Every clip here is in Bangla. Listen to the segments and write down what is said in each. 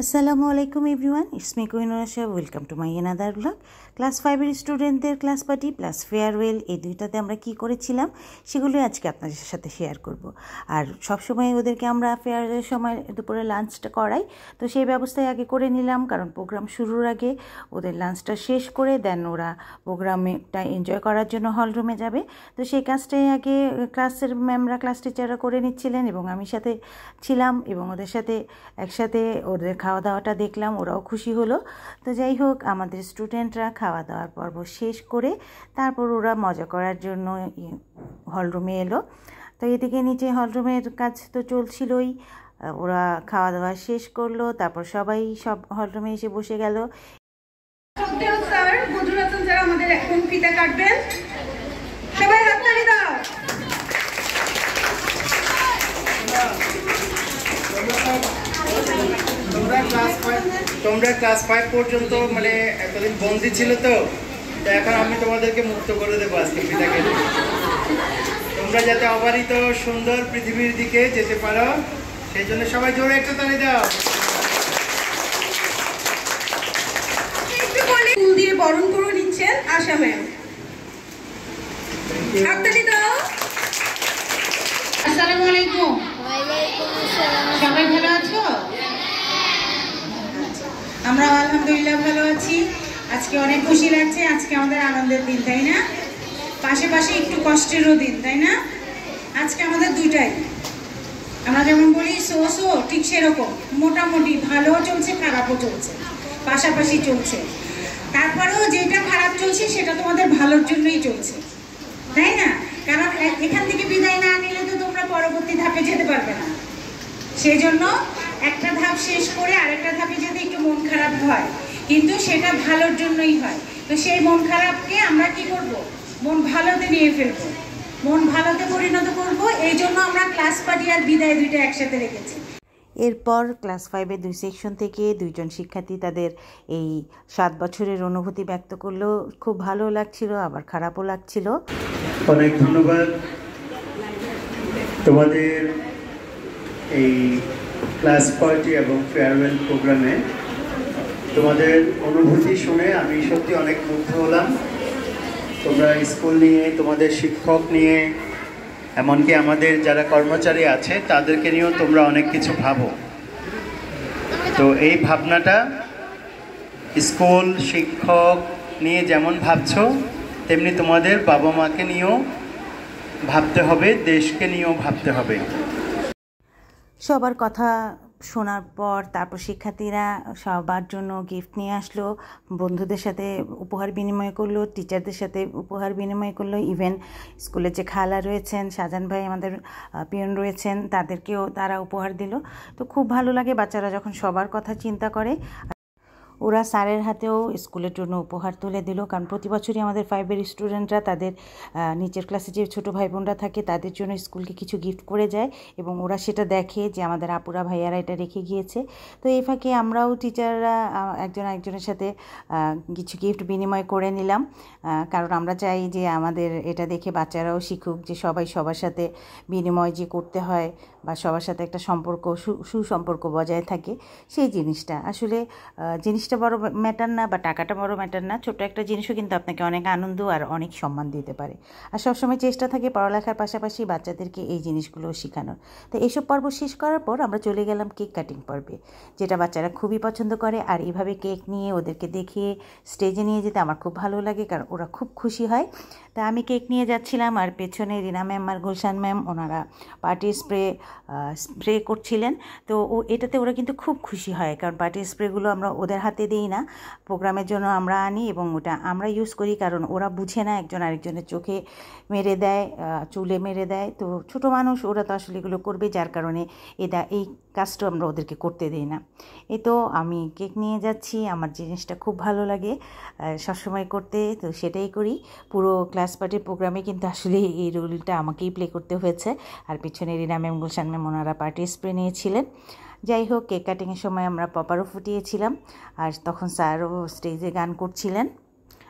আসসালামু আলাইকুম everyone, it's me queen Rasha. Welcome to my another blog. Class 5-এর স্টুডেন্টদের ক্লাস পার্টি প্লাস ফেয়ারওয়েল, এই দুইটাতে আমরা কি করেছিলাম সেগুলোই আজকে আপনাদের সাথে শেয়ার করব। আর সবসময় ওদেরকে আমরা ফেয়ারওয়েলের সময় দুপুরে লাঞ্চটা করাই, তো সেই ব্যবস্থায় আগে করে নিলাম, কারণ প্রোগ্রাম শুরুর আগে ওদের লাঞ্চটা শেষ করে দেন ওরা প্রোগ্রামটা এনজয় করার জন্য হল রুমে যাবে। তো সেই কাজটাই আগে ক্লাসের ম্যামরা, ক্লাস টিচাররা করে নিচ্ছিলেন এবং আমি সাথে ছিলাম এবং ওদের সাথে একসাথে ওদের খাওয়া দাওয়াটা দেখলাম, ওরাও খুশি হলো। তো যাই হোক, আমাদের স্টুডেন্টরা খাওয়া দাওয়ার পর্ব শেষ করে তারপর ওরা মজা করার জন্য হলরুমে এলো। তো এদিকে নিচে হলরুমের কাজ তো চলছিলই, ওরা খাওয়া দাওয়া শেষ করলো, তারপর সবাই সব হলরুমে এসে বসে গেল। স্যার বদরুল স্যার আমাদের এখন ফিতা কাটবেন, সবাই হাততালি দাও। তোমরা ক্লাস 5 পর্যন্ত মানে এতদিন বন্দি ছিল, তো এখন আমি তোমাদেরকে মুক্ত করে দেবো আজকে ফিতা কেটে। তোমরা যাতে অবারিত সুন্দর পৃথিবীর দিকে যেতে পারো, সেই জন্য সবাই জোরে একটা তালি দাও। ফুল দিয়ে বরণ করে নিচ্ছেন আশা ম্যাম, হাততালি দাও। আসসালামু আলাইকুম। সবাই ভালো আছো? আমরা আলহামদুলিল্লাহ ভালো আছি। আজকে অনেক খুশি লাগছে, আজকে আমাদের আনন্দের দিন, তাই না? পাশে একটু কষ্টেরও দিন, তাই না? আজকে আমাদের দুইটাই, আমরা যেমন বলি সো ঠিক সেরকম, মোটামুটি ভালোও চলছে খারাপও চলছে, পাশাপাশি চলছে। তারপরেও যেটা খারাপ চলছে সেটা তোমাদের ভালোর জন্যই চলছে, তাই না? কারণ এখান থেকে বিদায় না নিলে তো তোমরা পরবর্তী ধাপে যেতে পারবে না। সেই জন্য একটা ধাপ শেষ করে আরেকটা ধাপে যদি একটু মন খারাপ হয়, কিন্তু সেটা ভালোর জন্যই হয়। তো সেই মন খারাপকে আমরা কি করব? মন ভালোতে নিয়ে ফেলবো, মন ভালোতে পরিণত করব। এই জন্য আমরা ক্লাস পার্টি আর বিদায় দুইটা একসাথে রেখেছি। এরপর ক্লাস 5-এর 2 সেকশন থেকে 2জন শিক্ষার্থী তাদের এই 7 বছরের অনুভূতি ব্যক্ত করলো। খুব ভালো লাগছিল, আবার খারাপও লাগছিল। অনেক ধন্যবাদ তোমাদের এই ক্লাস পার্টি এবং ফেয়ারওয়েল প্রোগ্রামে। তোমাদের অনুভূতি শুনে আমি সত্যি অনেক মুগ্ধ হলাম। তোমরা স্কুল নিয়ে, তোমাদের শিক্ষক নিয়ে, এমনকি আমাদের যারা কর্মচারী আছে তাদেরকে নিয়েও তোমরা অনেক কিছু ভাবো। তো এই ভাবনাটা স্কুল শিক্ষক নিয়ে যেমন ভাবছো, তেমনি তোমাদের বাবা মাকে নিয়েও ভাবতে হবে, দেশকে নিয়েও ভাবতে হবে। সবার কথা শোনার পর তারপর শিক্ষার্থীরা সবার জন্য গিফট নিয়ে আসলো, বন্ধুদের সাথে উপহার বিনিময় করলো, টিচারদের সাথে উপহার বিনিময় করলো, ইভেন স্কুলে যে খালা রয়েছেন, শাহজাহান ভাই আমাদের পিয়ন রয়েছেন, তাদেরকেও তারা উপহার দিল। তো খুব ভালো লাগে বাচ্চারা যখন সবার কথা চিন্তা করে। ওরা স্যারের হাতেও স্কুলের জন্য উপহার তুলে দিল, কারণ প্রতি বছরই আমাদের 5-এর স্টুডেন্টরা তাদের নিচের ক্লাসে যে ছোটো ভাই বোনরা থাকে তাদের জন্য স্কুলকে কিছু গিফট করে যায় এবং ওরা সেটা দেখে যে আমাদের আপুরা ভাইয়ারা এটা রেখে গিয়েছে। তো এই ফাঁকে আমরাও টিচাররা একজন আরেকজনের সাথে কিছু গিফট বিনিময় করে নিলাম, কারণ আমরা চাই যে আমাদের এটা দেখে বাচ্চারাও শিখুক যে সবাই সবার সাথে বিনিময় যে করতে হয় বা সবার সাথে একটা সম্পর্ক, সুসম্পর্ক বজায় থাকে। সেই জিনিসটা আসলে জিনিসটা বড় ম্যাটার না, বা টাকাটা বড় ম্যাটার না, ছোট একটা জিনিসও কিন্তু আপনাকে অনেক আনন্দ আর অনেক সম্মান দিতে পারে। আর সবসময় চেষ্টা থাকে পড়ালেখার পাশাপাশি বাচ্চাদেরকে এই জিনিসগুলো শেখানোর। তো এইসব পর্ব শেষ করার পর আমরা চলে গেলাম কেক কাটিং পর্বে, যেটা বাচ্চারা খুবই পছন্দ করে। আর এইভাবে কেক নিয়ে ওদেরকে দেখিয়ে স্টেজে নিয়ে যেতে আমার খুব ভালো লাগে, কারণ ওরা খুব খুশি হয়। তা আমি কেক নিয়ে যাচ্ছিলাম আর পেছনে রিনা ম্যাম আর গুলশান ম্যাম ওনারা পার্টি স্প্রে করছিলেন। তো এটাতে ওরা কিন্তু খুব খুশি হয়, কারণ পার্টি স্প্রেগুলো আমরা ওদের হাতে দিই না, প্রোগ্রামের জন্য আমরা আনি এবং ওটা আমরা ইউজ করি, কারণ ওরা বুঝে না, একজন আরেকজনের চোখে মেরে দেয়, চুলে মেরে দেয়। তো ছোটো মানুষ, ওরা তো আসলে এগুলো করবে, যার কারণে এই কাজটা আমরা ওদেরকে করতে দিই না। এই তো আমি কেক নিয়ে যাচ্ছি, আমার জিনিসটা খুব ভালো লাগে সবসময় করতে, তো সেটাই করি। পুরো ক্লাস পার্টির প্রোগ্রামে কিন্তু আসলে এই রোলটা আমাকেই প্লে করতে হয়েছে। আর পিছনে রিনা ম্যাম, গুলশান ম্যাম ওনারা পার্টি স্প্রে নিয়েছিলেন। যাই হোক, কেক কাটিংয়ের সময় আমরা পপারও ফুটিয়েছিলাম, আর তখন স্যারও স্টেজে গান করছিলেন।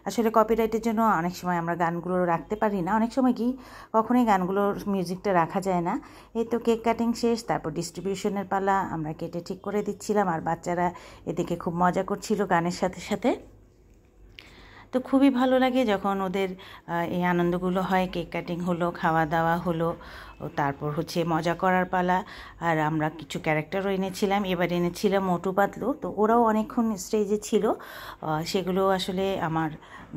আসলে কপিরাইটের জন্য অনেক সময় আমরা গানগুলো রাখতে পারি না, অনেক সময় কি কখনোই গানগুলোর মিউজিকটা রাখা যায় না। এই তো কেক কাটিং শেষ, তারপর ডিস্ট্রিবিউশনের পালা, আমরা কেটে ঠিক করে দিচ্ছিলাম আর বাচ্চারা এদিকে খুব মজা করছিল গানের সাথে সাথে। তো খুবই ভালো লাগে যখন ওদের এই আনন্দগুলো হয়, কেক কাটিং হলো, খাওয়া দাওয়া হলো, তারপর হচ্ছে মজা করার পালা। আর আমরা কিছু ক্যারেক্টারও এনেছিলাম, এবার এনেছিলাম মোটু পাতলু। তো ওরাও অনেকক্ষণ স্টেজে ছিল, সেগুলো আসলে আমার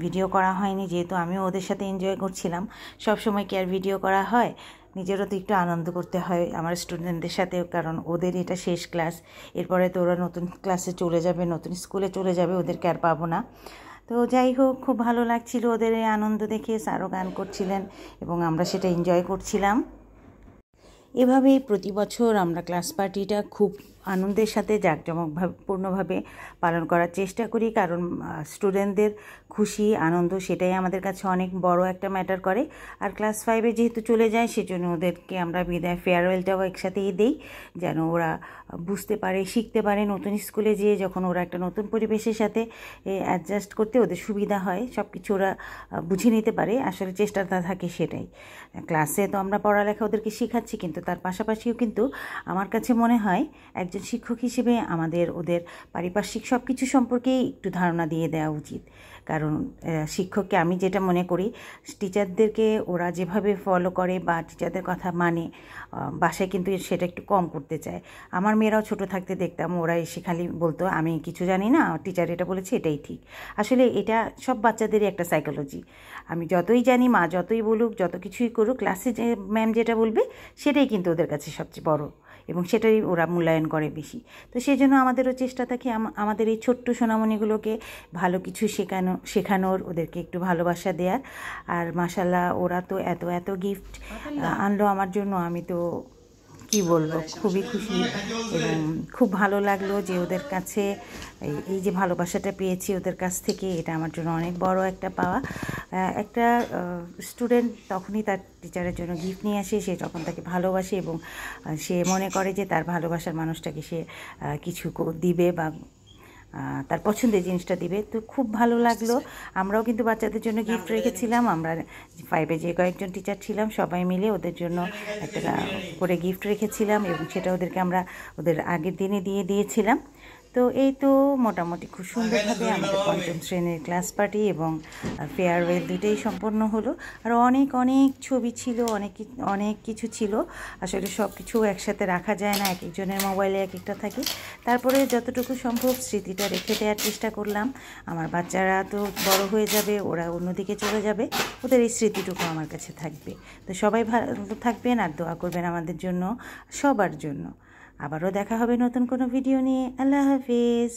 ভিডিও করা হয়নি, যেহেতু আমিও ওদের সাথে এনজয় করছিলাম। সব সময় কি আর ভিডিও করা হয়, নিজেরও তো একটু আনন্দ করতে হয় আমার স্টুডেন্টদের সাথেও, কারণ ওদের এটা শেষ ক্লাস, এরপরে তো ওরা নতুন ক্লাসে চলে যাবে, নতুন স্কুলে চলে যাবে, ওদেরকে আর পাবো না। তো যাই হোক, খুব ভালো লাগছিল ওদের এই আনন্দ দেখে। স্যারও গান করছিলেন এবং আমরা সেটা এনজয় করছিলাম। এভাবেই প্রতি বছর আমরা ক্লাস পার্টিটা খুব আনন্দের সাথে জাঁকজমকপূর্ণভাবে পালন করার চেষ্টা করি, কারণ স্টুডেন্টদের খুশি আনন্দ সেটাই আমাদের কাছে অনেক বড় একটা ম্যাটার করে। আর ক্লাস 5-এ যেহেতু চলে যায়, সেজন্য ওদেরকে আমরা বিদায় ফেয়ারওয়েলটাও একসাথেই দিই, যেন ওরা বুঝতে পারে, শিখতে পারে। নতুন স্কুলে যেয়ে যখন ওরা একটা নতুন পরিবেশের সাথে অ্যাডজাস্ট করতে ওদের সুবিধা হয়, সব কিছু ওরা বুঝে নিতে পারে, আসলে চেষ্টাটা থাকে সেটাই। ক্লাসে তো আমরা পড়ালেখা ওদেরকে শেখাচ্ছি, কিন্তু তার পাশাপাশিও কিন্তু আমার কাছে মনে হয় একজন শিক্ষক হিসেবে আমাদের ওদের পারিপার্শ্বিক সব কিছু সম্পর্কেই একটু ধারণা দিয়ে দেওয়া উচিত। কারণ শিক্ষককে আমি যেটা মনে করি, টিচারদেরকে ওরা যেভাবে ফলো করে বা টিচারদের কথা মানে, বাসায় কিন্তু সেটা একটু কম করতে চায়। আমার মেয়েরাও ছোট থাকতে দেখতাম ওরা এসে খালি বলতো আমি কিছু জানি না, টিচার এটা বলেছে এটাই ঠিক। আসলে এটা সব বাচ্চাদেরই একটা সাইকোলজি। আমি যতই জানি, মা যতই বলুক, যত কিছুই করুক, ক্লাসে যে ম্যাম যেটা বলবে সেটাই কিন্তু ওদের কাছে সবচেয়ে বড়, এবং সেটাই ওরা মূল্যায়ন করে বেশি। তো সেই জন্য আমাদেরও চেষ্টা থাকে আমাদের এই ছোট্ট সোনামণিগুলোকে ভালো কিছু শেখানোর, ওদেরকে একটু ভালোবাসা দেওয়ার। আর মাশাল্লাহ ওরা তো এত এত গিফট আনলো আমার জন্য, আমি তো কি বলবো, খুবই খুশি এবং খুব ভালো লাগলো যে ওদের কাছে এই যে ভালোবাসাটা পেয়েছি ওদের কাছ থেকে, এটা আমার জন্য অনেক বড় একটা পাওয়া। একটা স্টুডেন্ট তখনই তার টিচারের জন্য গিফট নিয়ে আসে, সে তখন তাকে ভালোবাসে এবং সে মনে করে যে তার ভালোবাসার মানুষটাকে সে কিছু দিবে বা তার পছন্দের জিনিসটা দিবে। তো খুব ভালো লাগলো। আমরাও কিন্তু বাচ্চাদের জন্য গিফট রেখেছিলাম, আমরা 5-এ যে কয়েকজন টিচার ছিলাম সবাই মিলে ওদের জন্য একটা করে গিফট রেখেছিলাম, এবং সেটা ওদেরকে আমরা ওদের আগের দিনে দিয়ে দিয়েছিলাম। তো এই তো মোটামুটি খুব সুন্দরভাবে আমাদের 5ম শ্রেণীর ক্লাস পার্টি এবং ফেয়ারওয়েল দুটোই সম্পন্ন হলো। আর অনেক অনেক ছবি ছিল, অনেক কিছু ছিল, আসলে সব কিছু একসাথে রাখা যায় না, এক একজনের মোবাইলে এক একটা থাকে। তারপরে যতটুকু সম্ভব স্মৃতিটা রেখে দেওয়ার চেষ্টা করলাম। আমার বাচ্চারা তো বড় হয়ে যাবে, ওরা অন্যদিকে চলে যাবে, ওদের এই স্মৃতিটুকু আমার কাছে থাকবে। তো সবাই ভালো থাকবেন আর দোয়া করবেন আমাদের জন্য, সবার জন্য। আবারও দেখা হবে নতুন কোনো ভিডিও নিয়ে। আল্লাহ হাফিজ।